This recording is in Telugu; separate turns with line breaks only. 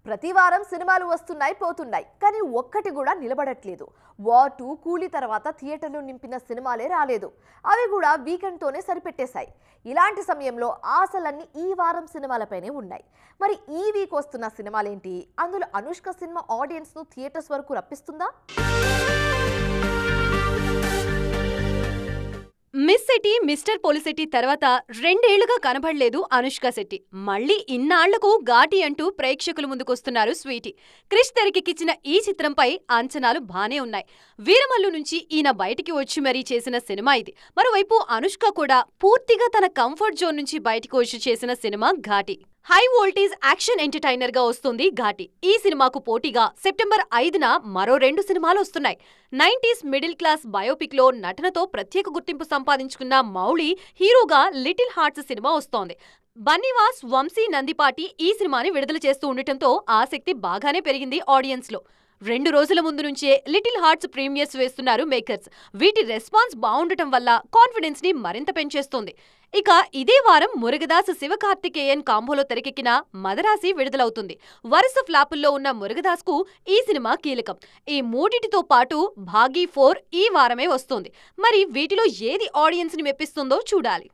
ప్రతి వారం సినిమాలు వస్తున్నాయి పోతున్నాయి కానీ ఒక్కటి కూడా నిలబడట్లేదు. వార్ 2 కూలీ తర్వాత థియేటర్లు నింపిన సినిమాలే రాలేదు. అవి కూడా వీకెండ్తోనే సరిపెట్టేశాయి. ఇలాంటి సమయంలో ఆశలన్నీ ఈ వారం సినిమాలపైనే ఉన్నాయి. మరి ఈ వీక్ వస్తున్న సినిమాలేంటి? అందులో అనుష్క సినిమా ఆడియన్స్ ను థియేటర్స్ వరకు రప్పిస్తుందా?
మిస్ సిటీ మిస్టర్ పోలిసిటీ తర్వాత 2 ఏళ్లుగా కనబడలేదు అనుష్క శెట్టి. మళ్ళీ ఇన్నాళ్లకు ఘాటి అంటూ ప్రేక్షకుల ముందుకొస్తున్నారు స్వీటీ. క్రిష్ తెరకెక్కించిన ఈ చిత్రంపై అంచనాలు బానే ఉన్నాయి. వీరమల్లు నుంచి ఈయన బయటికి వచ్చి మరీ చేసిన సినిమా ఇది. మరోవైపు అనుష్క కూడా పూర్తిగా తన కంఫర్ట్ జోన్ నుంచి బయటికి వచ్చి చేసిన సినిమా Ghaati. High voltage action entertainer గా వస్తుంది ఘాటి. ఈ సినిమాకు పోటీగా సెప్టెంబర్ 5న మరో 2 సినిమాలు వస్తున్నాయి. 90s మిడిల్ క్లాస్ బయోపిక్ లో నటనతో ప్రత్యేక గుర్తింపు సంపాదించుకున్న మౌళి హీరోగా లిటిల్ హార్ట్స్ సినిమా వస్తోంది. బన్నీవాస్, వంశీ, నందిపాటి ఈ సినిమాని విడుదల చేస్తూ ఉండటంతో ఆసక్తి బాగానే పెరిగింది ఆడియన్స్ లో. 2 రోజుల ముందు నుంచే లిటిల్ హార్ట్స్ ప్రీమియర్స్ వేస్తున్నారు మేకర్స్. వీటి రెస్పాన్స్ బాగుండటం వల్ల కాన్ఫిడెన్స్ ని మరింత పెంచేస్తోంది. ఇక ఇదే వారం మురుగదాస్ శివకార్తికేయన్ కాంబోలో తెరకెక్కిన మదరాసి విడుదలవుతుంది. వరుస ఫ్లాపుల్లో ఉన్న మురుగదాస్ కు ఈ సినిమా కీలకం. ఈ మూడిటితో పాటు భాగీ 4 ఈ వారమే వస్తోంది. మరి వీటిలో ఏది ఆడియన్స్ ని మెప్పిస్తుందో చూడాలి.